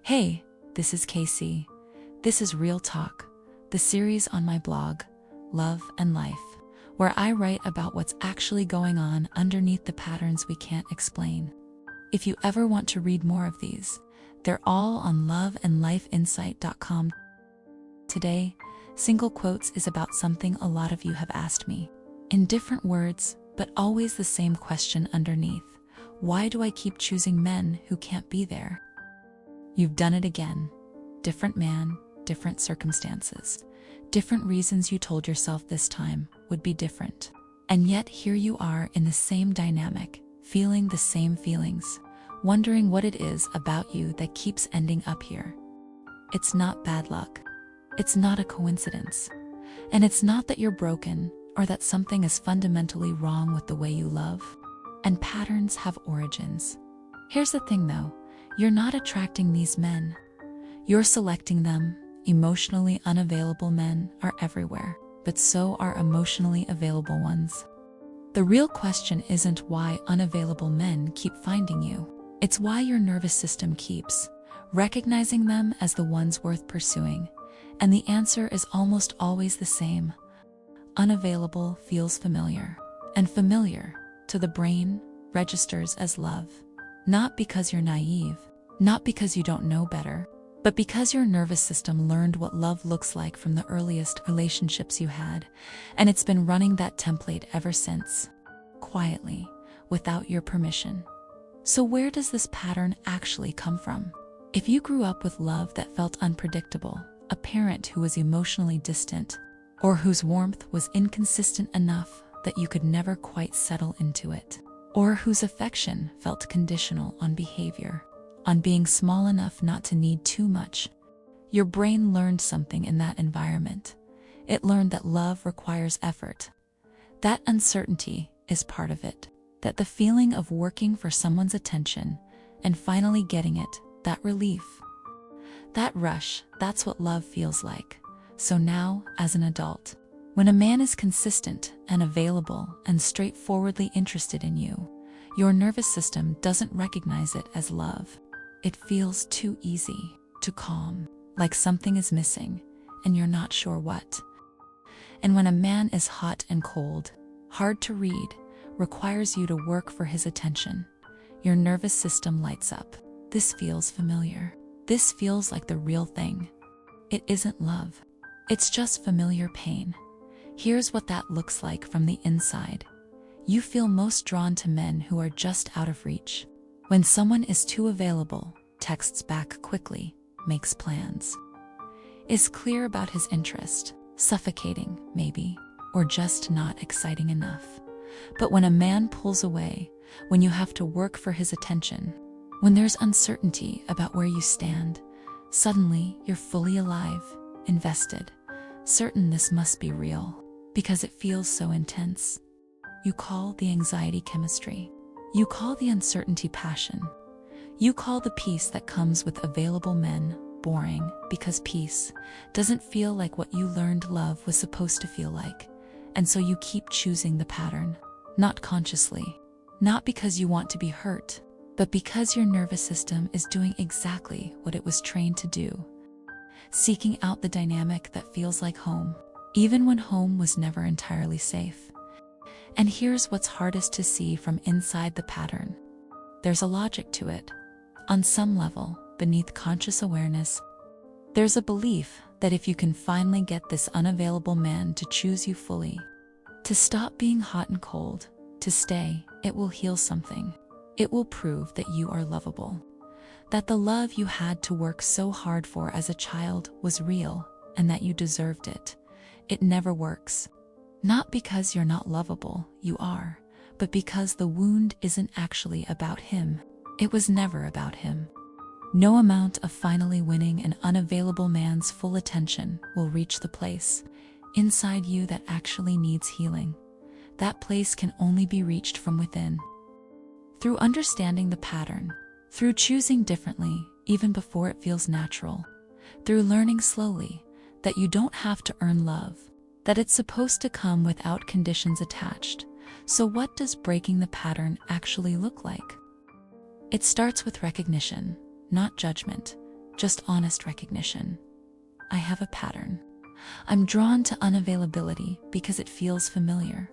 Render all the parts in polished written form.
Hey, this is Casey. This is Real Talk, the series on my blog, Love and Life, where I write about what's actually going on underneath the patterns we can't explain. If you ever want to read more of these, they're all on loveandlifeinsight.com. Today, Single Quotes is about something a lot of you have asked me. In different words, but always the same question underneath. Why do I keep choosing men who can't be there? You've done it again. Different man, different circumstances. Different reasons you told yourself this time would be different. And yet here you are in the same dynamic, feeling the same feelings, wondering what it is about you that keeps ending up here. It's not bad luck. It's not a coincidence. And it's not that you're broken or that something is fundamentally wrong with the way you love. And patterns have origins. Here's the thing though, you're not attracting these men. You're selecting them. Emotionally unavailable men are everywhere, but so are emotionally available ones. The real question isn't why unavailable men keep finding you. It's why your nervous system keeps recognizing them as the ones worth pursuing. And the answer is almost always the same. Unavailable feels familiar, and familiar to the brain registers as love. Not because you're naive, not because you don't know better, but because your nervous system learned what love looks like from the earliest relationships you had, and it's been running that template ever since, quietly, without your permission. So where does this pattern actually come from? If you grew up with love that felt unpredictable, a parent who was emotionally distant, or whose warmth was inconsistent enough that you could never quite settle into it, or whose affection felt conditional on behavior, on being small enough not to need too much, your brain learned something in that environment. It learned that love requires effort. That uncertainty is part of it, that the feeling of working for someone's attention and finally getting it, that relief. That rush, that's what love feels like. So now, as an adult, when a man is consistent and available and straightforwardly interested in you, your nervous system doesn't recognize it as love. It feels too easy, too calm, like something is missing, and you're not sure what. And when a man is hot and cold, hard to read, requires you to work for his attention, your nervous system lights up. This feels familiar. This feels like the real thing. It isn't love. It's just familiar pain. Here's what that looks like from the inside. You feel most drawn to men who are just out of reach. When someone is too available, texts back quickly, makes plans, is clear about his interest, suffocating, maybe, or just not exciting enough. But when a man pulls away, when you have to work for his attention, when there's uncertainty about where you stand, suddenly you're fully alive, invested, certain this must be real, because it feels so intense. You call the anxiety chemistry. You call the uncertainty passion. You call the peace that comes with available men boring, because peace doesn't feel like what you learned love was supposed to feel like. And so you keep choosing the pattern, not consciously, not because you want to be hurt, but because your nervous system is doing exactly what it was trained to do, seeking out the dynamic that feels like home, even when home was never entirely safe. And here's what's hardest to see from inside the pattern. There's a logic to it. On some level, beneath conscious awareness, there's a belief that if you can finally get this unavailable man to choose you fully, to stop being hot and cold, to stay, it will heal something. It will prove that you are lovable, that the love you had to work so hard for as a child was real, and that you deserved it. It never works. Not because you're not lovable, you are, but because the wound isn't actually about him. It was never about him. No amount of finally winning an unavailable man's full attention will reach the place inside you that actually needs healing. That place can only be reached from within. Through understanding the pattern, through choosing differently even before it feels natural, through learning slowly that you don't have to earn love, that it's supposed to come without conditions attached. So what does breaking the pattern actually look like? It starts with recognition, not judgment. just honest recognition. I have a pattern. I'm drawn to unavailability because it feels familiar.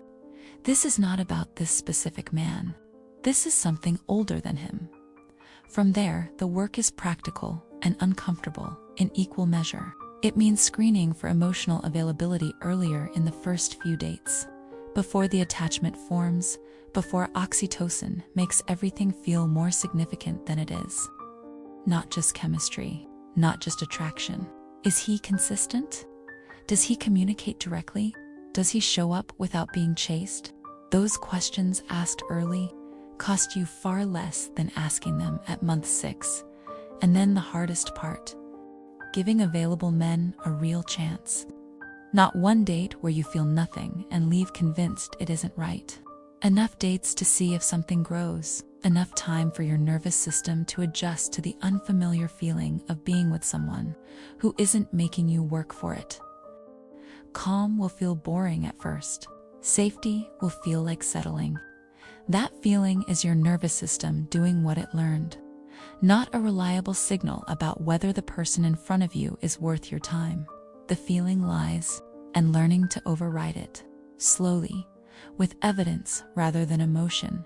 This is not about this specific man. This is something older than him. From there, the work is practical and uncomfortable in equal measure. It means screening for emotional availability earlier in the first few dates, before the attachment forms, before oxytocin makes everything feel more significant than it is. Not just chemistry, not just attraction. Is he consistent? Does he communicate directly? Does he show up without being chased? Those questions asked early cost you far less than asking them at month 6. And then the hardest part, giving available men a real chance. Not one date where you feel nothing and leave convinced it isn't right. Enough dates to see if something grows. Enough time for your nervous system to adjust to the unfamiliar feeling of being with someone who isn't making you work for it. Calm will feel boring at first. Safety will feel like settling. That feeling is your nervous system doing what it learned, not a reliable signal about whether the person in front of you is worth your time. The feeling lies, and learning to override it, slowly, with evidence rather than emotion.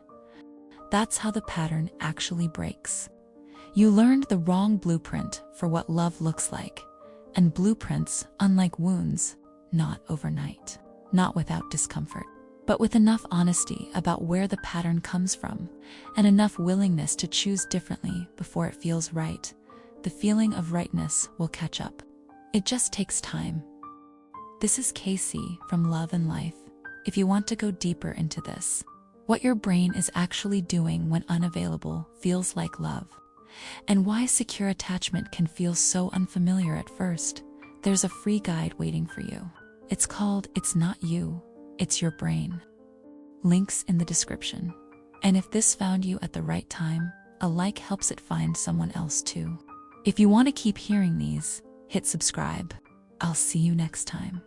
That's how the pattern actually breaks. You learned the wrong blueprint for what love looks like, and blueprints, unlike wounds, not overnight, not without discomfort, but with enough honesty about where the pattern comes from, and enough willingness to choose differently before it feels right. The feeling of rightness will catch up. It just takes time. This is Casey from Love and Life. If you want to go deeper into this, what your brain is actually doing when unavailable feels like love, and why secure attachment can feel so unfamiliar at first, there's a free guide waiting for you. It's called It's Not You, It's Your Brain. Links in the description. And if this found you at the right time, a like helps it find someone else too. If you want to keep hearing these, hit subscribe. I'll see you next time.